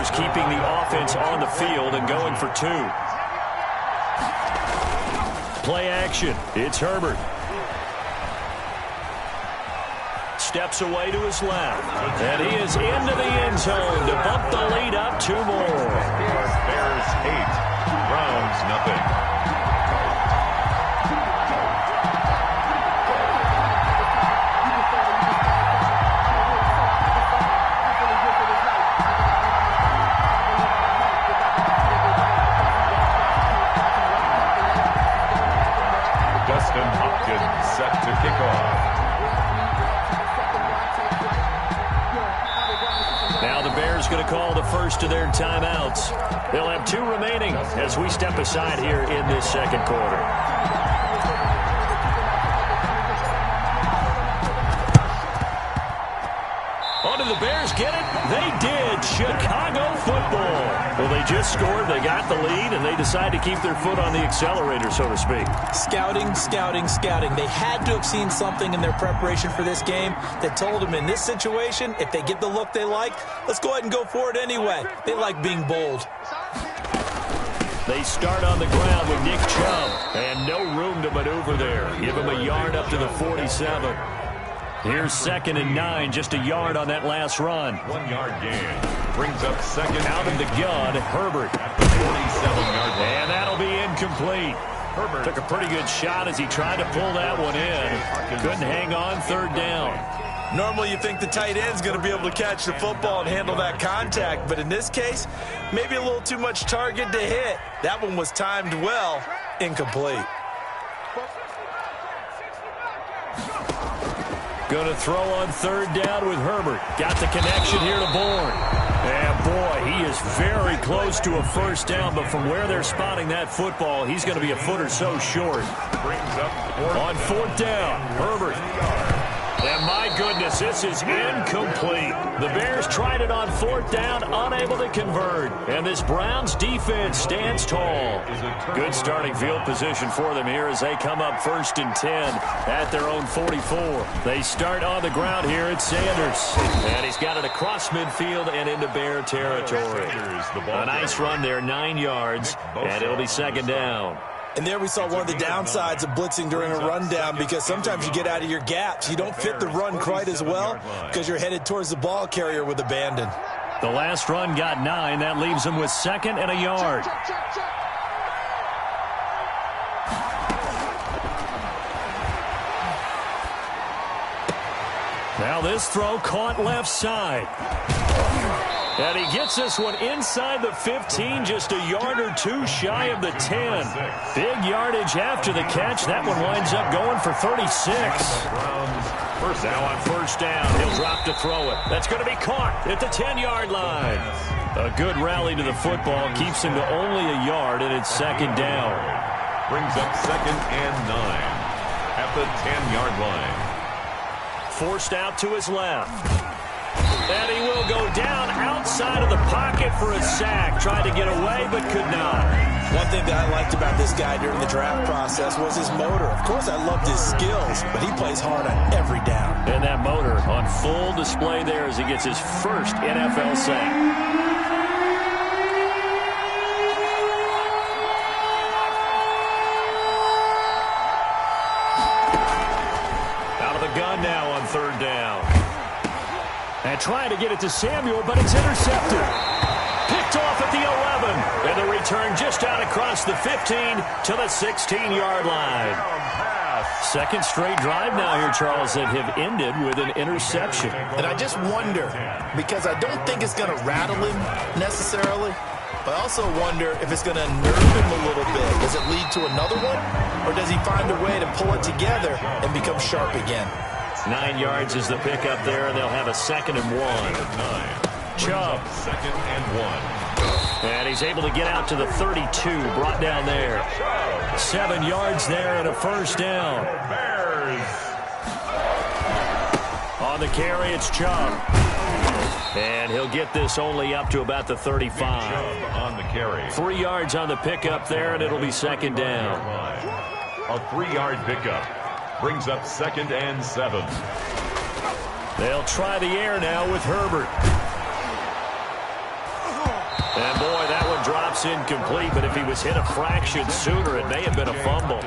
Bears keeping the offense on the field and going for two. Play action. It's Herbert. Steps away to his left. And he is into the end zone to bump the lead up 2 more. Bears 8, Browns nothing. Set to kick off. Now the Bears going to call the first of their timeouts. They'll have 2 remaining as we step aside here in this second quarter. Oh, did the Bears get it? They did. Chicago football. Well, they just scored, they got the lead, and they decide to keep their foot on the accelerator, so to speak. Scouting, scouting, scouting. They had to have seen something in their preparation for this game that told them in this situation, if they get the look they like, let's go ahead and go for it anyway. They like being bold. They start on the ground with Nick Chubb, and no room to maneuver there. Give him a yard up to the 47. Here's 2nd and 9, just a yard on that last run. 1 yard gain. Brings up second. Out of the gun, Herbert. At the 47-yard line. And that'll be incomplete. Herbert took a pretty good shot as he tried to pull that one in. Couldn't hang on 3rd down. Normally you think the tight end's going to be able to catch the football and handle that contact, but in this case, maybe a little too much target to hit. That one was timed well, incomplete. Going to throw on 3rd down with Herbert. Got the connection here to Bourne. And boy, he is very close to a first down, but from where they're spotting that football, he's going to be a foot or so short. Brings up on 4th down, Herbert. And my goodness, this is incomplete. The Bears tried it on 4th down, unable to convert. And this Browns defense stands tall. Good starting field position for them here as they come up 1st and 10 at their own 44. They start on the ground here at Sanders. And he's got it across midfield and into Bear territory. A nice run there, 9 yards, and it'll be 2nd down. And there we saw one of the downsides of blitzing during a rundown, because sometimes you get out of your gaps. You don't fit the run quite as well because you're headed towards the ball carrier with abandon. The last run got 9. That leaves him with 2nd and a yard. Now this throw caught left side. And he gets this one inside the 15, just a yard or 2 shy of the 10. Big yardage after the catch. That one winds up going for 36. Now on 1st down, he'll drop to throw it. That's going to be caught at the 10-yard line. A good rally to the football keeps him to only a yard, and it's 2nd down. Brings up 2nd and 9 at the 10-yard line. Forced out to his left. And he will go down outside of the pocket for a sack. Tried to get away, but could not. One thing that I liked about this guy during the draft process was his motor. Of course, I loved his skills, but he plays hard on every down. And that motor on full display there as he gets his first NFL sack. Out of the gun now on 3rd down. And trying to get it to Samuel, but it's intercepted. Picked off at the 11. And the return just out across the 15 to the 16-yard line. 2nd straight drive now here, Charles, that have ended with an interception. And I just wonder, because I don't think it's going to rattle him necessarily, but I also wonder if it's going to nerve him a little bit. Does it lead to another one? Or does he find a way to pull it together and become sharp again? 9 yards is the pickup there, and they'll have a 2nd and 1. Chubb. 2nd and 1. And he's able to get out to the 32, brought down there. 7 yards there and a 1st down. On the carry, it's Chubb. And he'll get this only up to about the 35. On the carry. 3 yards on the pickup there, and it'll be 2nd down. A 3-yard pickup. Brings up 2nd and 7. They'll try the air now with Herbert. And boy, that one drops incomplete, but if he was hit a fraction sooner, it may have been a fumble.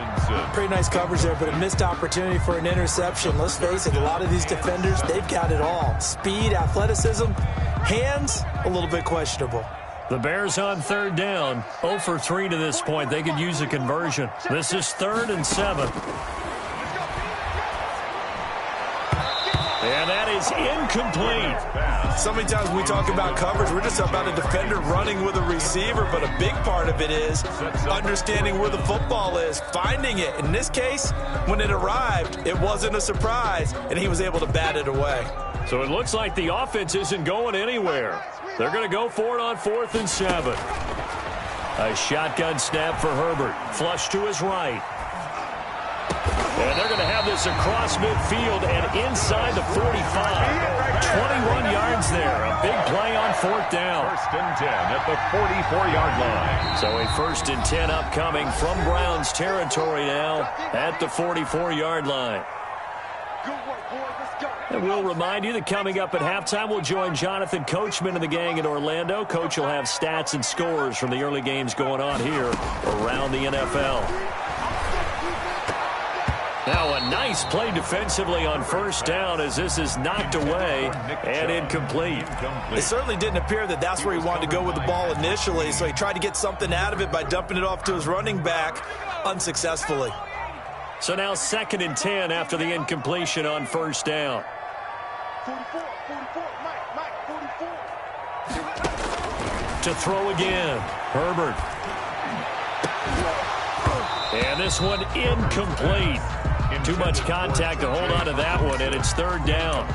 Pretty nice coverage there, but a missed opportunity for an interception. Let's face it, a lot of these defenders, they've got it all. Speed, athleticism, hands, a little bit questionable. The Bears on third down, 0 for 3 to this point. They could use a conversion. This is 3rd and 7. And that is incomplete. So many times when we talk about coverage, we're just about a defender running with a receiver, but a big part of it is understanding where the football is, finding it. In this case, when it arrived, it wasn't a surprise, and he was able to bat it away. So it looks like the offense isn't going anywhere. They're going to go for it on 4th and 7. A shotgun snap for Herbert. Flush to his right. And they're going to have this across midfield and inside the 45. 21 yards there. A big play on 4th down. 1st and 10 at the 44-yard line. So a 1st and 10 upcoming from Browns territory now at the 44-yard line. And we'll remind you that coming up at halftime, we'll join Jonathan Coachman and the gang in Orlando. Coach will have stats and scores from the early games going on here around the NFL. Now a nice play defensively on 1st down as this is knocked away and incomplete. It certainly didn't appear that that's where he wanted to go with the ball initially, so he tried to get something out of it by dumping it off to his running back unsuccessfully. So now 2nd and 10 after the incompletion on 1st down. 44, Mike, 44. To throw again, Herbert. And this one incomplete. Too much contact to hold on to that one, and it's 3rd down.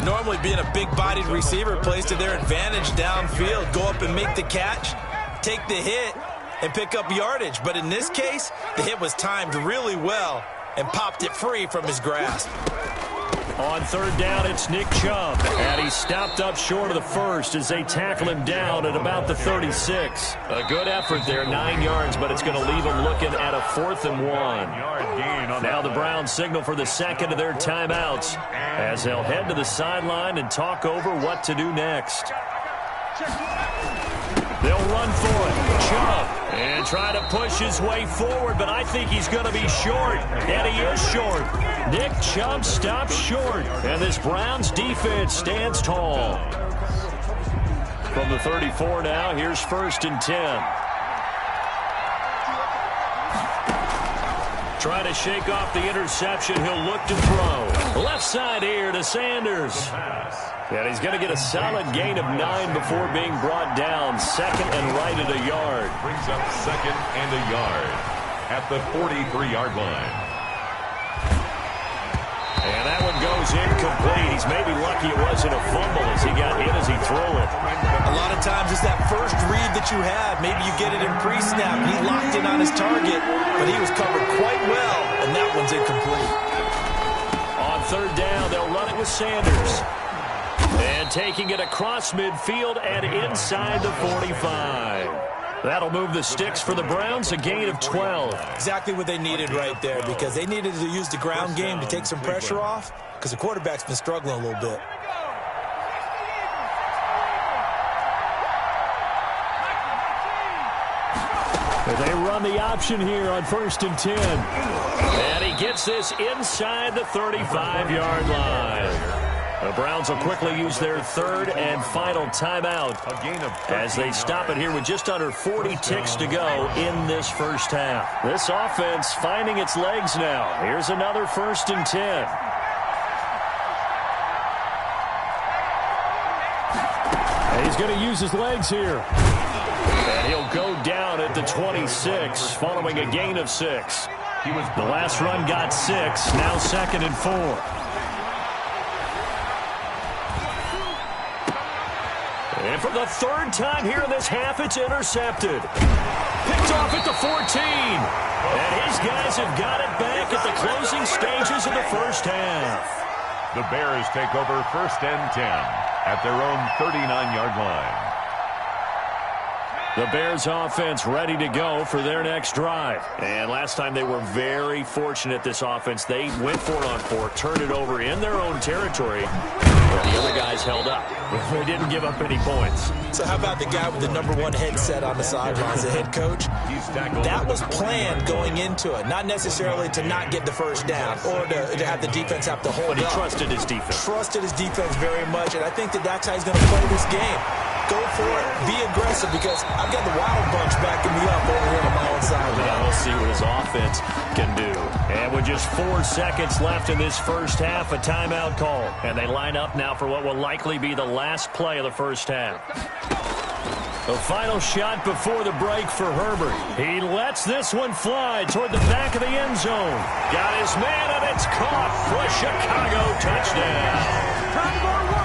Normally being a big-bodied receiver plays to their advantage downfield. Go up and make the catch, take the hit, and pick up yardage. But in this case, the hit was timed really well and popped it free from his grasp. On 3rd down, it's Nick Chubb. And he's stopped up short of the 1st as they tackle him down at about the 36. A good effort there, 9 yards, but it's going to leave him looking at a 4th and 1. Now the Browns signal for the 2nd of their timeouts as they'll head to the sideline and talk over what to do next. They'll run for it. Chubb. And try to push his way forward, but I think he's going to be short. And he is short. Nick Chubb stops short. And this Browns defense stands tall. From the 34 now, here's 1st and 10. Try to shake off the interception. He'll look to throw. Left side here to Sanders. And he's going to get a solid gain of 9 before being brought down. 2nd and right at a yard. Brings up 2nd and a yard at the 43-yard line. And that one goes incomplete. He's maybe lucky it wasn't a fumble as he got hit as he threw it. A lot of times it's that first read that you have. Maybe you get it in pre-snap. He locked in on his target, but he was covered quite well, and that one's incomplete. On 3rd down, they'll run it with Sanders. And taking it across midfield and inside the 45. That'll move the sticks for the Browns, a gain of 12. Exactly what they needed right there, because they needed to use the ground game to take some pressure off, because the quarterback's been struggling a little bit. They run the option here on 1st and 10. And he gets this inside the 35-yard line. The Browns will quickly use their 3rd and final timeout as they stop it here with just under 40 ticks to go in this first half. This offense finding its legs now. Here's another 1st and 10. And he's going to use his legs here. And he'll go down at the 26 following a gain of 6. The last run got 6, now 2nd and 4. And for the 3rd time here in this half, it's intercepted. Picked off at the 14. And his guys have got it back at the closing stages of the first half. The Bears take over 1st and 10 at their own 39-yard line. The Bears offense ready to go for their next drive. And last time they were very fortunate, this offense. They went for it on 4, turned it over in their own territory, but the other guys held up. They didn't give up any points. So how about the guy with the #1 headset on the sidelines, the head coach? That was planned going into it, not necessarily to not get the first down or to have the defense have to hold But he up. trusted his defense. Trusted his defense very much, and I think that's how he's going to play this game. Go for it. Be aggressive, because I've got the Wild Bunch backing me up over here on my own side. Yeah, we'll see what his offense can do. And with just 4 seconds left in this first half, a timeout call. And they line up now for what will likely be the last play of the first half. The final shot before the break for Herbert. He lets this one fly toward the back of the end zone. Got his man, and it's caught for a Chicago touchdown.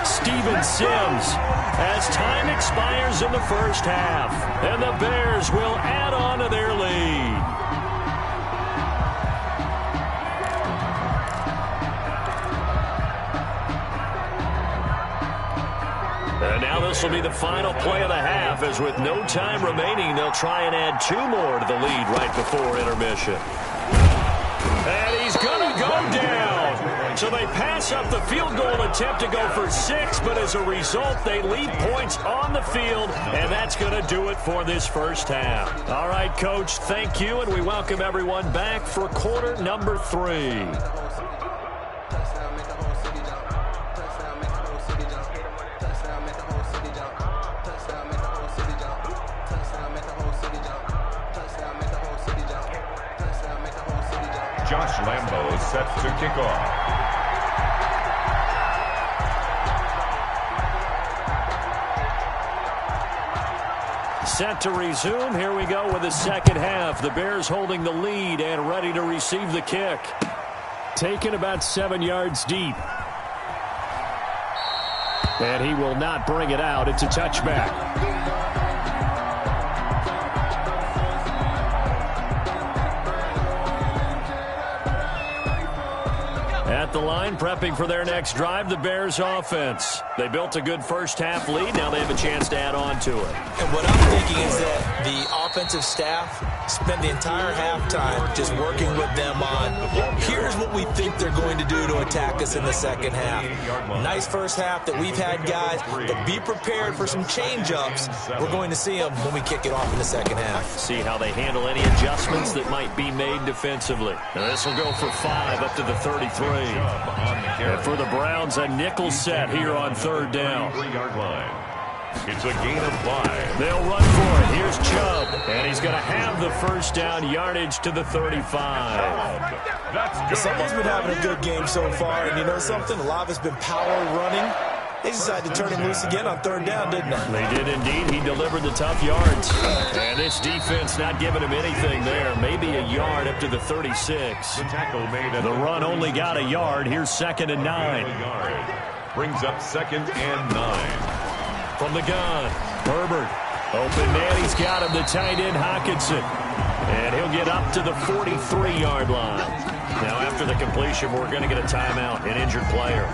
Steven Sims, as time expires in the first half, and the Bears will add on to their lead. And now this will be the final play of the half, as with no time remaining, they'll try and add 2 more to the lead right before intermission. And he's going to go down. So they pass up the field goal attempt to go for 6, but as a result, they leave points on the field, and that's going to do it for this first half. All right, Coach, thank you, and we welcome everyone back for quarter number 3. Josh Lambo set to kick off. Set to resume. Here we go with the second half. The Bears holding the lead and ready to receive the kick. Taken about 7 yards deep. And he will not bring it out. It's a touchback. At the line, prepping for their next drive, the Bears offense. They built a good first half lead. Now they have a chance to add on to it. And what I'm thinking is that the offensive staff spent the entire halftime just working with them on, here's what we think they're going to do to attack us in the second half. Nice first half that we've had, guys, but be prepared for some change-ups. We're going to see them when we kick it off in the second half. See how they handle any adjustments that might be made defensively. Now this will go for 5 up to the 33. And for the Browns, a nickel set here on third down. 3-yard line. It's a gain of 5. They'll run for it. Here's Chubb, and he's going to have the first down, yardage to the 35. That's good. Someone's been having a good game so far, and you know something? A lot of it's been power running. They decided to turn him loose again on third down, didn't they? They did indeed. He delivered the tough yards. And this defense not giving him anything there. Maybe a yard up to the 36. The tackle made at The run only got a yard. Here's 2nd and 9. Brings up 2nd and 9. From the gun, Herbert. Open man, he's got him, the tight end, Hockenson. And he'll get up to the 43-yard line. Now, after the completion, we're going to get a timeout, an injured player.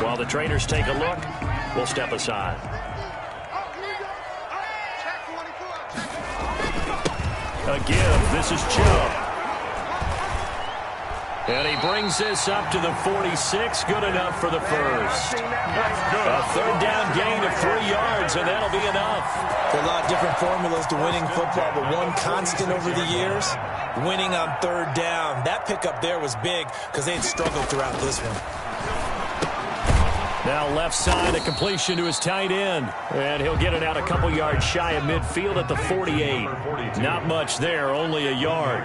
While the trainers take a look, we'll step aside. A give. This is Chubb. And he brings this up to the 46. Good enough for the first. A third down gain of 3 yards, and that'll be enough. There are a lot of different formulas to winning football, but one constant over the years, winning on third down. That pickup there was big because they had struggled throughout this one. Now left side, a completion to his tight end. And he'll get it out a couple yards shy of midfield at the 48. Not much there, only a yard.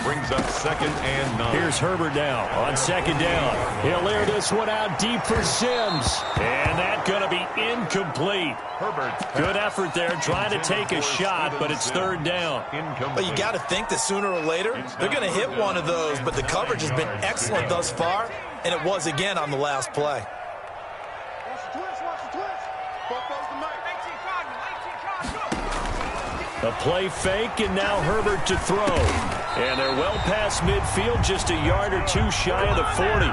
Brings up 2nd and 9. Here's Herbert now on 2nd down. He'll air this one out deep for Sims. And that's going to be incomplete. Herbert. Good effort there, trying to take a shot, but it's third down. But you got to think that sooner or later, they're going to hit one of those, but the coverage has been excellent thus far, and it was again on the last play. A play fake, and now Herbert to throw. And they're well past midfield, just a yard or two shy of the 40.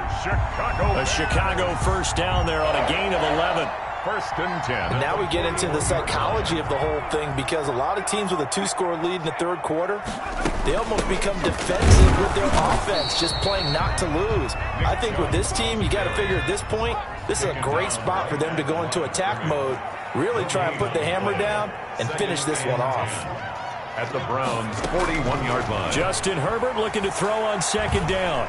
A Chicago first down there on a gain of 11. First and 10. And now we get into the psychology of the whole thing, because a lot of teams with a 2-score lead in the third quarter, they almost become defensive with their offense, just playing not to lose. I think with this team, you got to figure at this point, this is a great spot for them to go into attack mode, really try and put the hammer down and finish this one off. At the Browns' 41-yard line. Justin Herbert looking to throw on second down.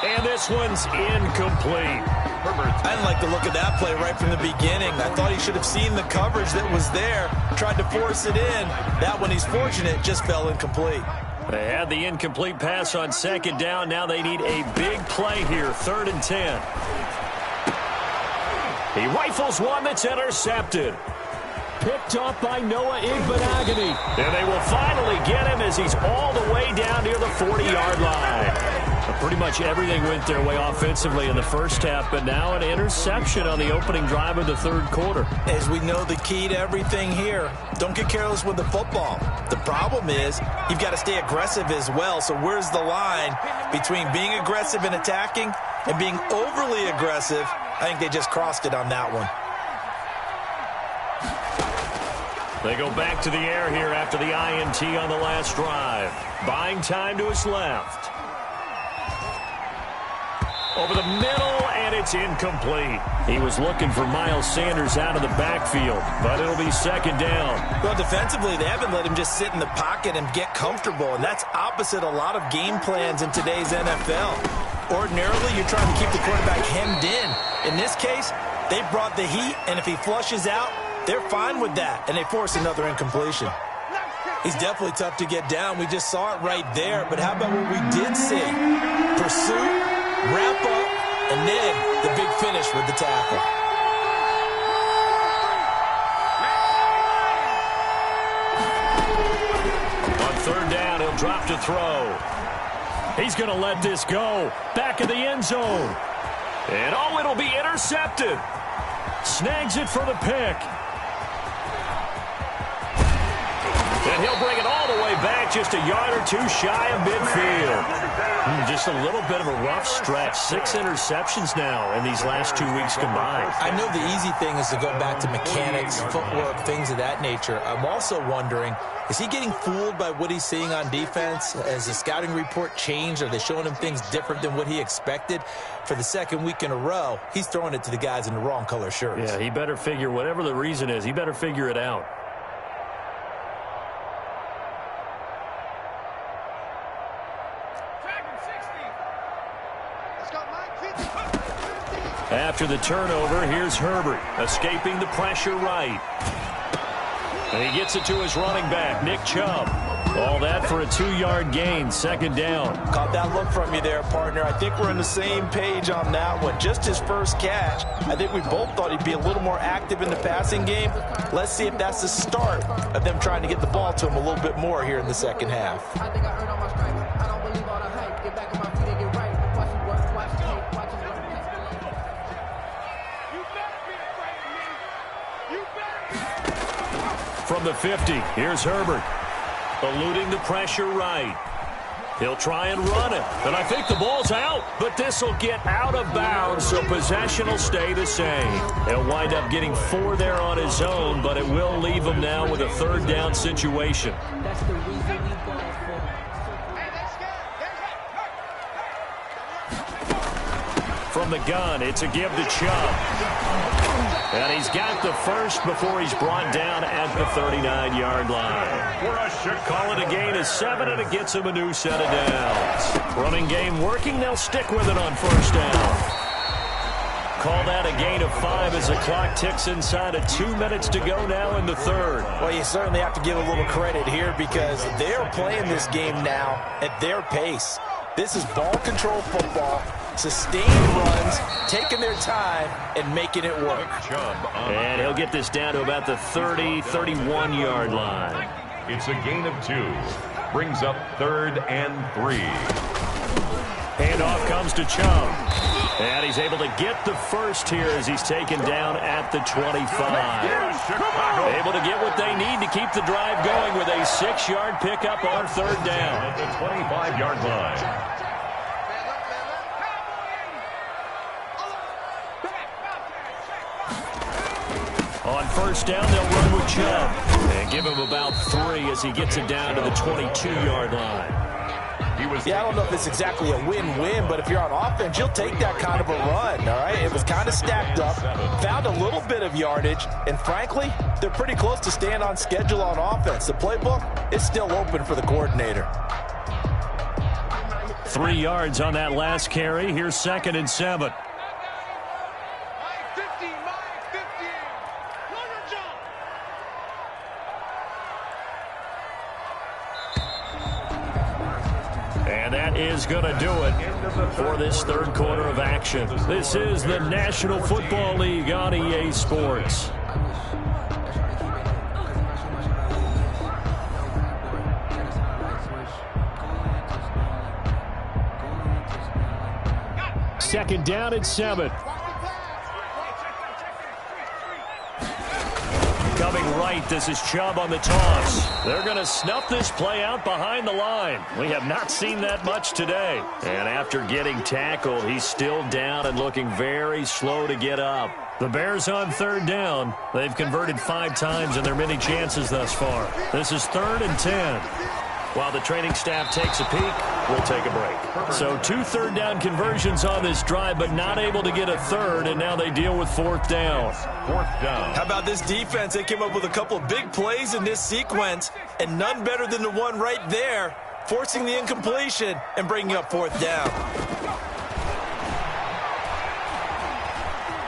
And this one's incomplete. I didn't like the look of that play right from the beginning. I thought he should have seen the coverage that was there, tried to force it in. That one, he's fortunate, just fell incomplete. They had the incomplete pass on second down. Now they need a big play here, 3rd and 10. He rifles one that's intercepted. Picked off by Noah Igbenogany. And they will finally get him as he's all the way down near the 40-yard line. Pretty much everything went their way offensively in the first half, but now an interception on the opening drive of the third quarter. As we know, the key to everything here, don't get careless with the football. The problem is you've got to stay aggressive as well. So where's the line between being aggressive and attacking and being overly aggressive? I think they just crossed it on that one. They go back to the air here after the INT on the last drive. Buying time to his left. Over the middle, and it's incomplete. He was looking for Miles Sanders out of the backfield, but it'll be second down. Well, defensively, they haven't let him just sit in the pocket and get comfortable, and that's opposite a lot of game plans in today's NFL. Ordinarily, you're trying to keep the quarterback hemmed in. In this case, they brought the heat, and if he flushes out, they're fine with that, and they force another incompletion. He's definitely tough to get down. We just saw it right there, but how about what we did see? Pursuit, wrap up, and then the big finish with the tackle. On third down, he'll drop to throw. He's going to let this go. Back in the end zone. And oh, it'll be intercepted. Snags it for the pick. And he'll bring it all the way back, just a yard or two shy of midfield. Just a little bit of a rough stretch. 6 interceptions now in these last 2 weeks combined. I know the easy thing is to go back to mechanics, footwork, things of that nature. I'm also wondering, is he getting fooled by what he's seeing on defense? Has the scouting report changed? Are they showing him things different than what he expected? For the second week in a row, he's throwing it to the guys in the wrong color shirts. Yeah, he better figure, whatever the reason is, he better figure it out. After the turnover, here's Herbert, escaping the pressure right. And he gets it to his running back, Nick Chubb. All that for a 2-yard gain, second down. Caught that look from you there, partner. I think we're on the same page on that one. Just his first catch. I think we both thought he'd be a little more active in the passing game. Let's see if that's the start of them trying to get the ball to him a little bit more here in the second half. I think I earned all my stripes. I don't believe all the hype. Get back on my feet and get right. Watch it work, watch the tape, watch it work. You better be afraid of me. You better be. From the 50, here's Herbert. Eluding the pressure right. He'll try and run it. And I think the ball's out. But this will get out of bounds, so possession will stay the same. He'll wind up getting 4 there on his own, but it will leave him now with a third down situation. That's the reason we going for. From the gun, it's a give to Chubb. And he's got the first before he's brought down at the 39-yard line. Call it a gain of 7, and it gets him a new set of downs. Running game working. They'll stick with it on first down. Call that a gain of 5 as the clock ticks inside of 2 minutes to go now in the third. Well, you certainly have to give a little credit here because they're playing this game now at their pace. This is ball control football. Sustained runs, taking their time, and making it work. And he'll get this down to about the 30, 31-yard line. It's a gain of 2. Brings up 3rd and 3. Handoff comes to Chubb. And he's able to get the first here as he's taken down at the 25. Able to get what they need to keep the drive going with a 6-yard pickup on third down. At the 25-yard line. On first down, they'll run with Chubb and give him about 3 as he gets it down to the 22-yard line. Yeah, I don't know if it's exactly a win-win, but if you're on offense, you'll take that kind of a run, all right? It was kind of stacked up, found a little bit of yardage, and frankly, they're pretty close to staying on schedule on offense. The playbook is still open for the coordinator. 3 yards on that last carry. Here's 2nd and 7. And that is going to do it for this third quarter of action. This is the National Football League on EA Sports. Second down and 7. Coming right, this is Chubb on the toss. They're going to snuff this play out behind the line. We have not seen that much today. And after getting tackled, he's still down and looking very slow to get up. The Bears on third down. They've converted 5 times in their many chances thus far. This is 3rd and 10. While the training staff takes a peek, we'll take a break. So 2 third-down conversions on this drive, but not able to get a third, and now they deal with 4th down. 4th down. How about this defense? They came up with a couple of big plays in this sequence, and none better than the one right there, forcing the incompletion and bringing up 4th down.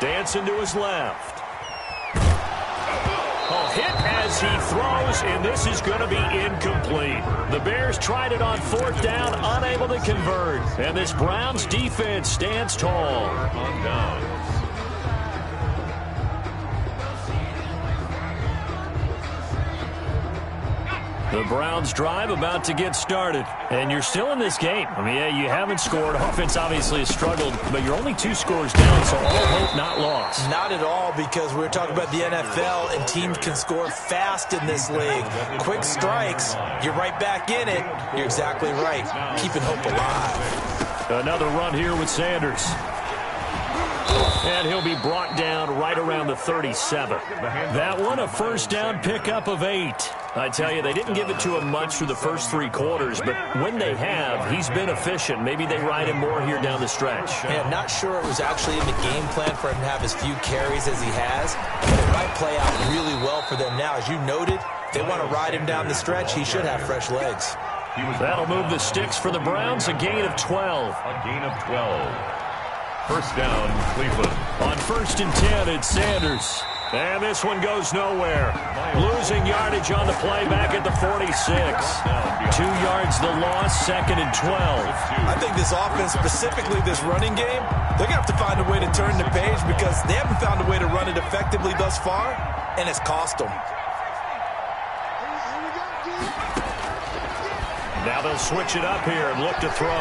Dancing to his left. A hit as he throws, and this is going to be incomplete. The Bears tried it on 4th down, unable to convert. And this Browns defense stands tall. On downs. The Browns drive about to get started. And you're still in this game. I mean, yeah, you haven't scored. Offense obviously has struggled, but you're only 2 scores down, so all hope not lost. Not at all, because we're talking about the NFL, and teams can score fast in this league. Quick strikes, you're right back in it. You're exactly right. Keeping hope alive. Another run here with Sanders. And he'll be brought down right around the 37. That one, a first down pickup of 8. I tell you, they didn't give it to him much through the first 3 quarters, but when they have, he's been efficient. Maybe they ride him more here down the stretch. Yeah, not sure it was actually in the game plan for him to have as few carries as he has, but it might play out really well for them now. As you noted, they want to ride him down the stretch. He should have fresh legs. That'll move the sticks for the Browns, a gain of 12. A gain of 12. First down, Cleveland. On 1st and 10, it's Sanders. And this one goes nowhere. Losing yardage on the play back at the 46. 2 yards the loss, 2nd and 12. I think this offense, specifically this running game, they're going to have to find a way to turn the page because they haven't found a way to run it effectively thus far, and it's cost them. Now they'll switch it up here and look to throw.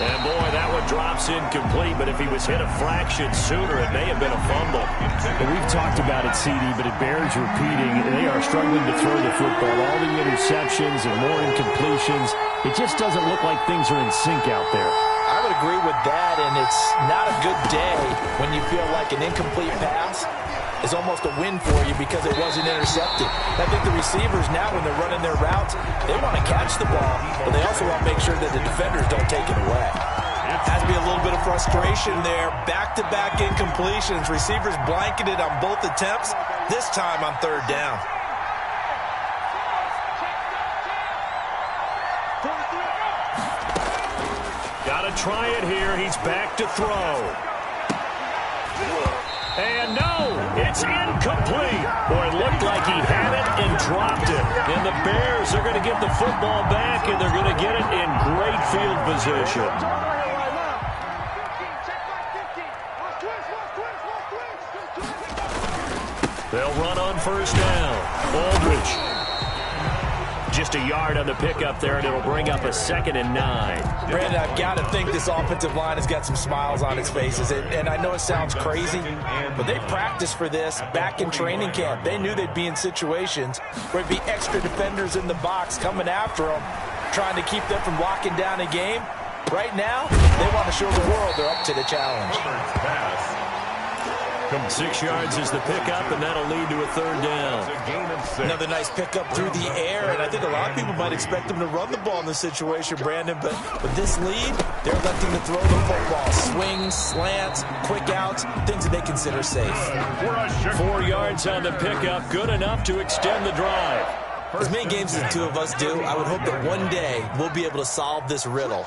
And, boy, that one drops incomplete, but if he was hit a fraction sooner, it may have been a fumble. And we've talked about it, CD, but it bears repeating. They are struggling to throw the football. All the interceptions and more incompletions. It just doesn't look like things are in sync out there. I would agree with that, and it's not a good day when you feel like an incomplete pass is almost a win for you because it wasn't intercepted. I think the receivers now, when they're running their routes, they want to catch the ball, but they also want to make sure that the defenders don't take it away. Has to be a little bit of frustration there. Back-to-back incompletions. Receivers blanketed on both attempts, this time on 3rd down. Got to try it here. He's back to throw. And no, it's incomplete. Boy, it looked like he had it and dropped it. And the Bears are going to get the football back, and they're going to get it in great field position. They'll run on 1st down. Aldridge. Just a yard on the pickup there, and it'll bring up a 2nd and 9. Brandon, I've got to think this offensive line has got some smiles on its faces. And I know it sounds crazy, but they practiced for this back in training camp. They knew they'd be in situations where there'd be extra defenders in the box coming after them, trying to keep them from locking down a game. Right now, they want to show the world they're up to the challenge. 6 yards is the pickup, and that'll lead to a third down. It's a gain of 6. Another nice pickup through the air, and I think a lot of people might expect them to run the ball in this situation, Brandon, but with this lead, they're electing to throw the football. Swings, slants, quick outs, things that they consider safe. 4 yards on the pickup, good enough to extend the drive. As many games as the two of us do, I would hope that one day we'll be able to solve this riddle.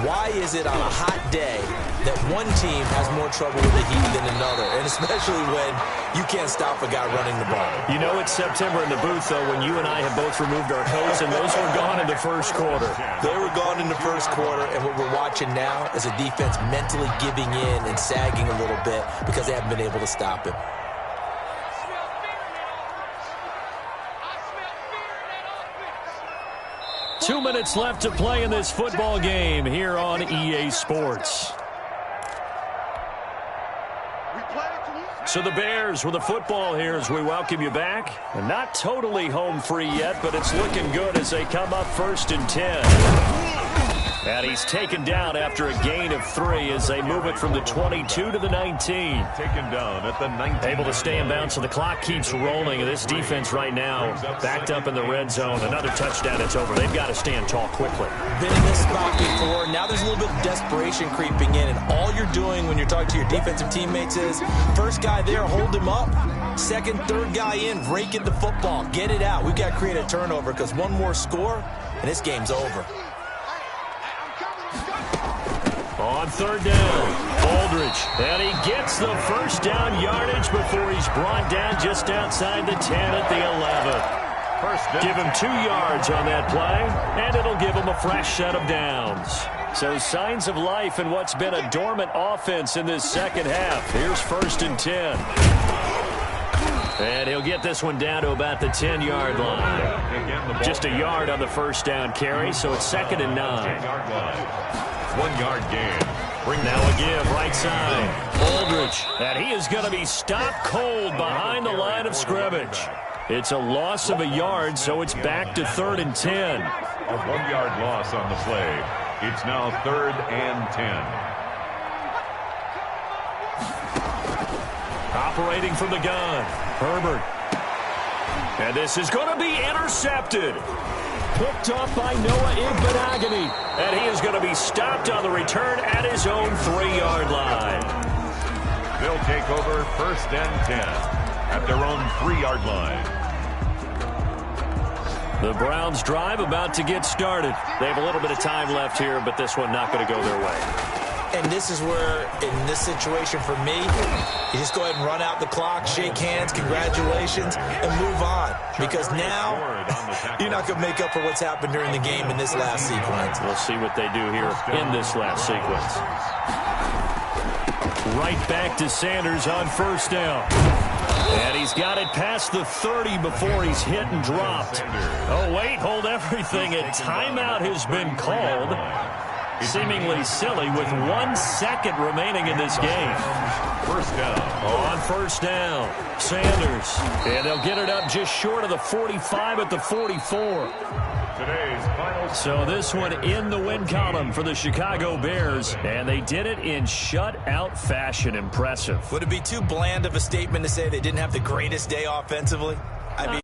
Why is it on a hot day that one team has more trouble with the heat than another, and especially when you can't stop a guy running the ball? You know it's September in the booth, though, when you and I have both removed our coats, and those were gone in the first quarter. They were gone in the first quarter, and what we're watching now is a defense mentally giving in and sagging a little bit because they haven't been able to stop him. 2 minutes left to play in this football game here on EA Sports. So the Bears with the football here as we welcome you back. And not totally home free yet, but it's looking good as they come up 1st and 10. And he's taken down after a gain of 3 as they move it from the 22 to the 19. Taken down at the 19. Able to stay in bounds, so the clock keeps rolling. And this defense right now backed up in the red zone. Another touchdown, it's over. They've got to stand tall quickly. Been in this spot before. Now there's a little bit of desperation creeping in. And all you're doing when you're talking to your defensive teammates is, first guy there, hold him up. Second, third guy in, rake at the football. Get it out. We've got to create a turnover because one more score, and this game's over. On 3rd down, Aldridge, and he gets the first down yardage before he's brought down just outside the 10 at the 11. Give him 2 yards on that play, and it'll give him a fresh set of downs. So signs of life in what's been a dormant offense in this second half. Here's 1st and 10. And he'll get this one down to about the 10-yard line. Just a yard on the first down carry, so it's 2nd and 9. 1 yard gain. Bring now a give, right side. Aldridge, and he is going to be stopped cold behind the line of scrimmage. It's a loss of a yard, so it's back to 3rd and 10. A 1 yard loss on the play. It's now 3rd and 10. Operating from the gun, Herbert. And this is going to be intercepted. Picked off by Noah Igbenogany. And he is going to be stopped on the return at his own 3-yard line. They'll take over 1st and 10 at their own 3-yard line. The Browns drive about to get started. They have a little bit of time left here, but this one not going to go their way. And this is where, in this situation for me, you just go ahead and run out the clock, shake hands, congratulations, and move on. Because now, you're not going to make up for what's happened during the game in this last sequence. We'll see what they do here in this last sequence. Right back to Sanders on 1st down. And he's got it past the 30 before he's hit and dropped. Oh, wait, hold everything. A timeout has been called. Seemingly silly with 1 second remaining in this game. 1st down. On 1st down, Sanders. And they'll get it up just short of the 45 at the 44. Today's final. So this one in the win column for the Chicago Bears. And they did it in shutout fashion. Impressive. Would it be too bland of a statement to say they didn't have the greatest day offensively? I mean,